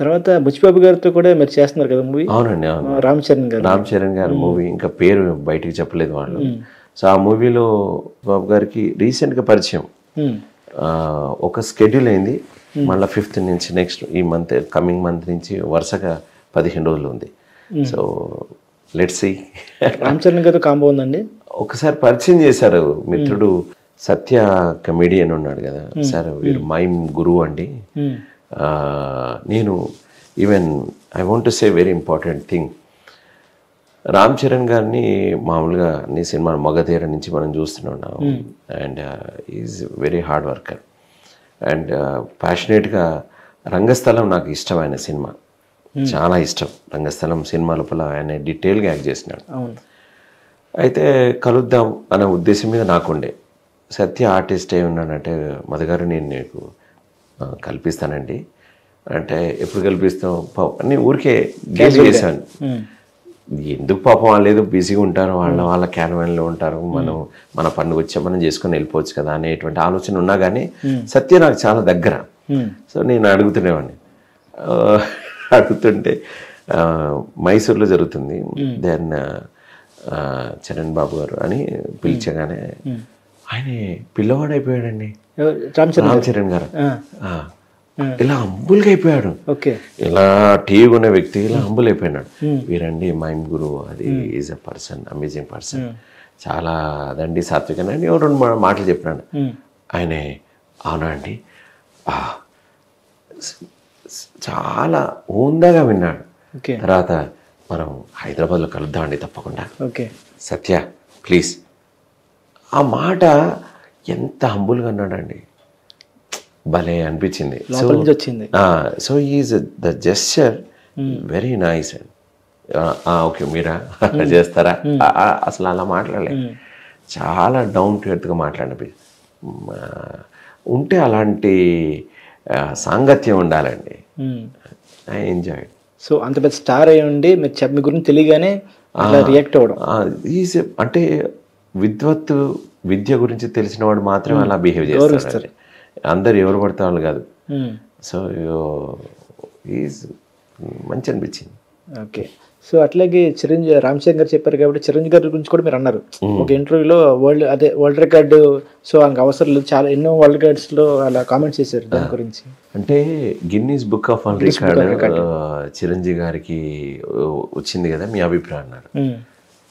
తర్వాత బుచ్చిబాబు గారితో కూడా మీరు చేస్తున్నారు కదా మూవీ. అవునండి, అవును. రామ్ చరణ్ గారి మూవీ, ఇంకా పేరు బయటికి చెప్పలేదు వాళ్ళు. సో ఆ మూవీలో బాబు గారికి రీసెంట్గా పరిచయం, ఒక స్కెడ్యూల్ అయింది. మళ్ళీ 5th నుంచి నెక్స్ట్ ఈ మంత్, కమింగ్ మంత్ నుంచి వరుసగా 15 రోజులు ఉంది. So let's see. Ram Charan గారితో కాంబో ఉందండి. ఒకసారి పరిచయం చేశారు మిత్రుడు సత్య, కమెడియన్ ఉన్నాడు కదా సార్, వీరు మైమ్ గురువు అండి. నేను even I want to say very important thing, Ram Charan గారిని మామూలుగా అన్ని సినిమాలు మగధీర నుంచి మనం చూస్తున్నాం. And is very hard worker అండ్ ప్యాషనేట్గా. రంగస్థలం నాకు ఇష్టమైన సినిమా, చాలా ఇష్టం. రంగస్థలం సినిమా లోపల ఆయన డీటెయిల్గా యాక్ట్ చేసినాడు. అయితే కలుద్దాం అనే ఉద్దేశం మీద నాకుండే. సత్య ఆర్టిస్ట్ ఏ ఉన్నాడంటే, మధుగారు నేను నీకు కల్పిస్తానండి అంటే, ఎప్పుడు కల్పిస్తాం అని ఊరికే గేజ్ చేశాను. ఎందుకు పాపం వాళ్ళు ఏదో బిజీగా ఉంటారు, వాళ్ళ క్యారవాన్లో ఉంటారు, మన పండుగ వచ్చా మనం చేసుకొని వెళ్ళిపోవచ్చు కదా అనేటువంటి ఆలోచన ఉన్నా కానీ సత్య నాకు చాలా దగ్గర. సో నేను అడుగుతుంటే మైసూర్లో జరుగుతుంది. దెన్ చరణ్ బాబు గారు అని పిలిచగానే ఆయన పిల్లవాడు అయిపోయాడండి, రామ్ చరణ్ గారు. ఇలా హంబుల్గా అయిపోయాడు. ఇలా టీవీ ఉన్న వ్యక్తి ఇలా హంబుల్ అయిపోయినాడు. వీరండి మైమ్ గురు, అది is a person, amazing person, చాలా అదండి సాత్వికని అని 2 మాటలు చెప్పినాడు. ఆయనే అవునా అండి, చాలా ఊందాగా విన్నాడు. తర్వాత మనం హైదరాబాద్లో కలుద్దామండి తప్పకుండా, సత్య ప్లీజ్. ఆ మాట ఎంత హంబుల్గా అన్నాడండి, భలే అనిపించింది. So is the gesture very nice and okay మీరా చేస్తారా, అసలు అలా మాట్లాడలే, చాలా డౌన్ టు ఎర్త్గా మాట్లాడిన ఉంటే అలాంటి సాంగత్యం ఉండాలండి. I enjoy. సో అంత పెద్ద స్టార్ అయి ఉండి మీరు మీ గురించి తెలియగానే రియాక్ట్ అవ్వడం, అంటే విద్య గురించి తెలిసిన వాడు మాత్రమే అలా బిహేవ్ చేస్తారు. అందరు ఎవరు పడితే వాళ్ళు కాదు. సో ఈజ్ మంచి అనిపించింది. ఓకే. సో అట్లాగే రామ్ చరణ్ గారు చెప్పారు కాబట్టి చిరంజీవి గారి గురించి కూడా మీరు అన్నారు ఒక ఇంటర్వ్యూలో. వరల్డ్ రికార్డు, సో ఆయనకు అవసరం లేదు, చాలా ఎన్నో వరల్డ్ రికార్డ్స్లో అలా కామెంట్స్ చేశారు దాని గురించి. అంటే Guinness book of world record Chiranjeevi గారికి వచ్చింది కదా, మీ అభిప్రాయం అన్నారు.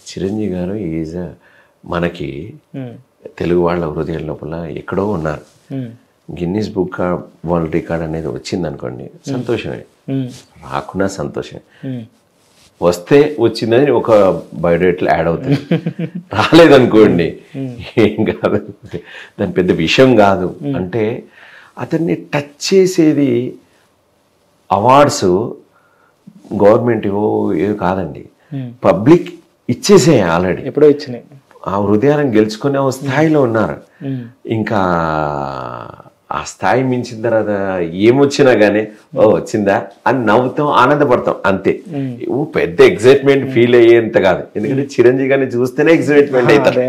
చిరంజీవి గారు ఈజ్ మనకి తెలుగు వాళ్ళ హృదయం లోపల ఎక్కడో ఉన్నారు. గిన్నీస్ బుక్ వరల్డ్ రికార్డ్ అనేది వచ్చింది అనుకోండి, సంతోషమే, రాకున్నా సంతోషమే. వస్తే వచ్చిందని ఒక బయోడేట్లో యాడ్ అవుతుంది, రాలేదనుకోండి ఏం కాదు, దాని పెద్ద విషయం కాదు. అంటే అతన్ని టచ్ చేసేది అవార్డ్స్ గవర్నమెంట్ ఏదో కాదండి, పబ్లిక్ ఇచ్చేసే ఆల్రెడీ, ఎప్పుడో ఇచ్చినాయి. ఆ హృదయాలను గెలుచుకునే స్థాయిలో ఉన్నారు. ఇంకా ఆ స్థాయి మించిన తర్వాత ఏమొచ్చినా కానీ వచ్చిందా అని నవ్వుతాం, ఆనందపడతాం అంతే. పెద్ద ఎక్సైట్మెంట్ ఫీల్ అయ్యేంత కాదు, ఎందుకంటే చిరంజీవి గారిని చూస్తేనే ఎక్సైట్మెంట్ అవుతారు,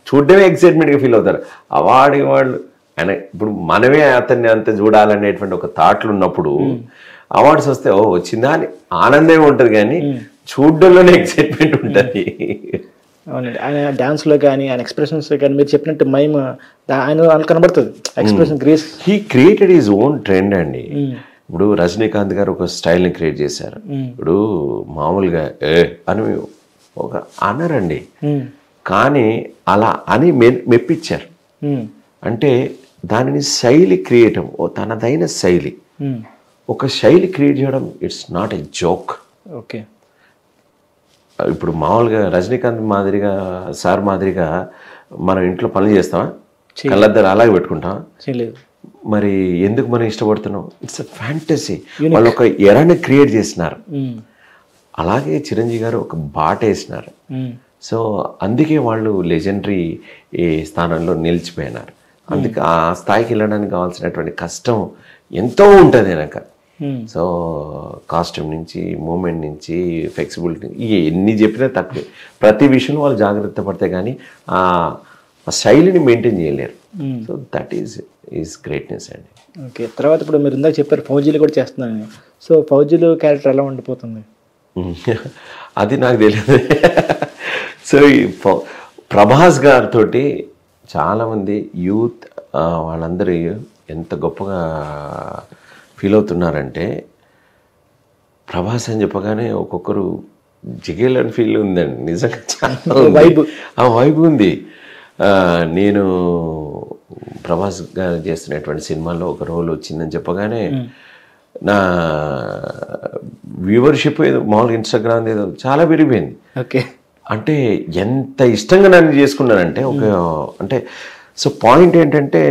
చూడడమే ఎక్సైట్మెంట్గా ఫీల్ అవుతారు. అవార్డు వాళ్ళు ఆయన ఇప్పుడు మనమే అతన్ని అంత చూడాలనేటువంటి ఒక థాట్లు ఉన్నప్పుడు అవార్డ్స్ వస్తే వచ్చిందా అని ఆనందమే ఉంటుంది, కానీ చూడడంలోనే ఎక్సైట్మెంట్ ఉంటుంది. అవునండి, ఆయన డాన్స్లో కానీ ఆయన ఎక్స్ప్రెషన్స్లో కానీ మీరు చెప్పినట్టు మైమ్ ఆయన కనబడుతుంది, expression grace. He created his own trend అండి. ఇప్పుడు రజనీకాంత్ గారు ఒక స్టైల్ని క్రియేట్ చేశారు. ఇప్పుడు మామూలుగా అని ఒక అనరండి, కానీ అలా అని మెప్పించారు. అంటే దానిని శైలి క్రియేట్, తనదైన శైలి, ఒక శైలి క్రియేట్ చేయడం it's not a joke. Okay. ఇప్పుడు మామూలుగా రజనీకాంత్ మాదిరిగా సార్ మాదిరిగా మనం ఇంట్లో పనులు చేస్తామా, కళ్ళద్దరు అలాగే పెట్టుకుంటాం, మరి ఎందుకు మనం ఇష్టపడుతున్నాం? It's a fantasy. వాళ్ళు ఒక ఎరాని క్రియేట్ చేసినారు. అలాగే చిరంజీవి గారు ఒక బాట వేసినారు. సో అందుకే వాళ్ళు లెజెండరీ స్థానంలో నిలిచిపోయినారు. అందుకే ఆ స్థాయికి వెళ్ళడానికి కావాల్సినటువంటి కష్టం ఎంతో ఉంటుంది వెనక. సో కాస్ట్యూమ్ నుంచి, మూమెంట్ నుంచి, ఫ్లెక్సిబిలిటీ, ఎన్ని చెప్పినా తక్కువే. ప్రతి విషయంలో వాళ్ళు జాగ్రత్త పడితే కానీ ఆ శైలిని మెయింటైన్ చేయలేరు. సో దట్ ఈజ్ గ్రేట్నెస్ అండి. ఓకే. తర్వాత ఇప్పుడు మీరు ఇందాక చెప్పారు ఫౌజీలు కూడా చేస్తున్నాను. సో ఫౌజీలో క్యారెక్టర్ ఎలా ఉండిపోతుంది? అది నాకు తెలియదు. సో ఈ ప్రభాస్ గారితో చాలామంది యూత్ వాళ్ళందరూ ఎంత గొప్పగా ఫీల్ అవుతున్నారంటే, ప్రభాస్ అని చెప్పగానే ఒక్కొక్కరు జిగేలని ఫీల్ ఉందండి. నిజంగా చాలా వైబ్ ఉంది. నేను ప్రభాస్ గారు చేస్తున్నటువంటి సినిమాలో ఒక రోల్ వచ్చిందని చెప్పగానే నా వ్యూవర్షిప్ ఏదో మామూలుగా ఇన్స్టాగ్రామ్ ఏదో చాలా పెరిగిపోయింది. ఓకే, అంటే ఎంత ఇష్టంగా నన్ను చేసుకున్నానంటే అంటే సో పాయింట్ ఏంటంటే,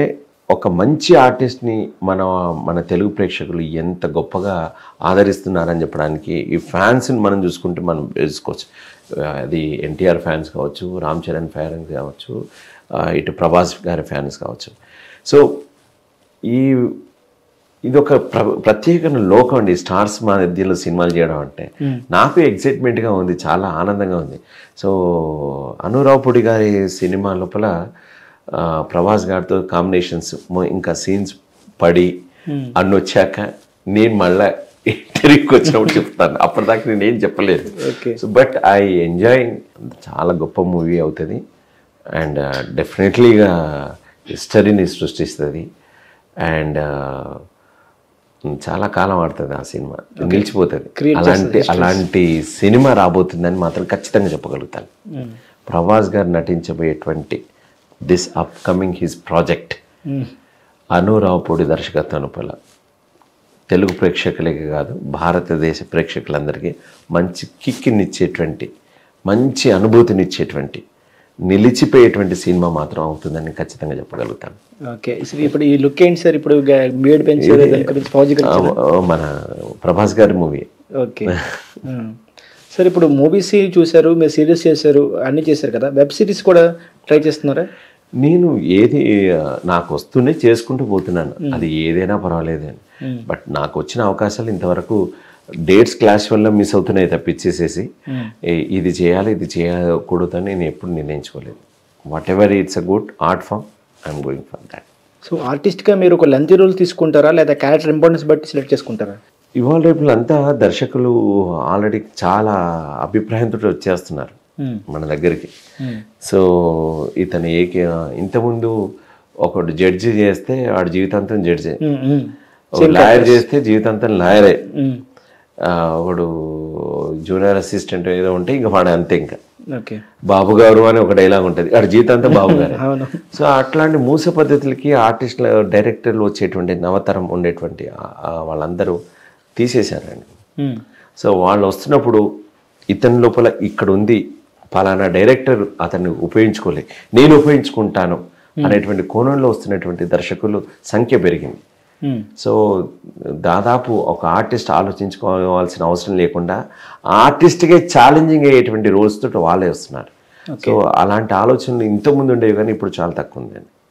ఒక మంచి ఆర్టిస్ట్ని మన తెలుగు ప్రేక్షకులు ఎంత గొప్పగా ఆదరిస్తున్నారని చెప్పడానికి ఈ ఫ్యాన్స్ని మనం చూసుకుంటే మనం తెలుసుకోవచ్చు. అది ఎన్టీఆర్ ఫ్యాన్స్ కావచ్చు, రామ్ చరణ్ ఫ్యాన్స్ కావచ్చు, ఇటు ప్రభాస్ గారి ఫ్యాన్స్ కావచ్చు. సో ఇది ఒక ప్రత్యేకమైన లోకం అండి, స్టార్స్ మధ్యలో సినిమాలు చేయడం అంటే. నాకు ఎక్సైట్మెంట్గా ఉంది, చాలా ఆనందంగా ఉంది. సో అనురావుపూడి గారి సినిమా లోపల ప్రభాస్ గారితో కాంబినేషన్స్ ఇంకా సీన్స్ పడి అన్ని వచ్చాక నేను మళ్ళీ ఇంటర్వ్యూకి వచ్చినప్పుడు చెప్తాను. అప్పటిదాకా నేను ఏం చెప్పలేదు. So but I enjoy. చాలా గొప్ప మూవీ అవుతుంది అండ్ డెఫినెట్లీగా హిస్టరీని సృష్టిస్తుంది అండ్ చాలా కాలం ఆడుతుంది ఆ సినిమా, నిలిచిపోతుంది. అలాంటి సినిమా రాబోతుందని మాత్రం ఖచ్చితంగా చెప్పగలుగుతాను. ప్రభాస్ గారు నటించబోయేటువంటి దిస్ అప్కమింగ్ హిస్ ప్రాజెక్ట్ అనురావుపూడి దర్శకత్వం లోపల తెలుగు ప్రేక్షకులకే కాదు, భారతదేశ ప్రేక్షకులందరికీ మంచి కిక్కినిచ్చేటువంటి, మంచి అనుభూతినిచ్చేటువంటి, నిలిచిపోయేటువంటి సినిమా మాత్రం అవుతుందని ఖచ్చితంగా చెప్పగలుగుతాను. ఓకే, ఇప్పుడు ఈ లుక్ ఏంటి సార్? ఇప్పుడు బీఎడ్ పెంచారు, మన ప్రభాస్ గారి మూవీ. ఓకే సార్, ఇప్పుడు మూవీస్ చూశారు, మీరు సిరీస్ చేశారు, అన్నీ చేశారు కదా, వెబ్ సిరీస్ కూడా ట్రై చేస్తున్నారా? నేను ఏది నాకు వస్తూనే చేసుకుంటూ పోతున్నాను, అది ఏదైనా పర్వాలేదని. బట్ నాకు వచ్చిన అవకాశాలు ఇంతవరకు డేట్స్ క్లాష్ వల్ల మిస్ అవుతున్నాయి తప్పించేసేసి ఇది చేయాలి ఇది చేయకూడదని నేను ఎప్పుడు నిర్ణయించుకోలేదు. Whatever it's a good art form, I'm going for that. So ఆర్టిస్ట్గా మీరు ఒక లెంతీ రోల్ తీసుకుంటారా లేదా క్యారెక్టర్ ఇంపార్టెన్స్ బట్టి సెలెక్ట్ చేసుకుంటారా? ఇవాళ రేపులు అంతా దర్శకులు ఆల్రెడీ చాలా అభిప్రాయంతో వచ్చేస్తున్నారు మన దగ్గరికి. సో ఇతను ఇంతకుముందు ఒకడు జడ్జి చేస్తే వాడు జీవితాంతం జడ్జి, ఒక లాయర్ చేస్తే జీవితాంతం లాయరే, ఒకడు జూనియర్ అసిస్టెంట్ ఏదో ఉంటే ఇంకా వాడు అంతే. ఇంకా బాబు గారు అని ఒక డైలాగ్ ఉంటుంది, వాడు జీవితాంతం బాబు గారు. సో అట్లాంటి మూస పద్ధతులకి ఆర్టిస్టుల డైరెక్టర్లు వచ్చేటువంటి నవతరం ఉండేటువంటి వాళ్ళందరూ తీసేశారండి. సో వాళ్ళు వస్తున్నప్పుడు ఇతని లోపల ఇక్కడ ఉంది, పలానా డైరెక్టర్ అతన్ని ఉపయోగించుకోలే, నేను ఉపయోగించుకుంటాను అనేటువంటి కోణంలో వస్తున్నటువంటి దర్శకులు సంఖ్య పెరిగింది. సో దాదాపు ఒక ఆర్టిస్ట్ ఆలోచించుకోవాల్సిన అవసరం లేకుండా ఆర్టిస్ట్కే ఛాలెంజింగ్ అయ్యేటువంటి రోల్స్ తోటి వాళ్ళే వస్తున్నారు. సో అలాంటి ఆలోచనలు ఇంతకుముందు ఉండేవి కానీ ఇప్పుడు చాలా తక్కువ ఉందండి.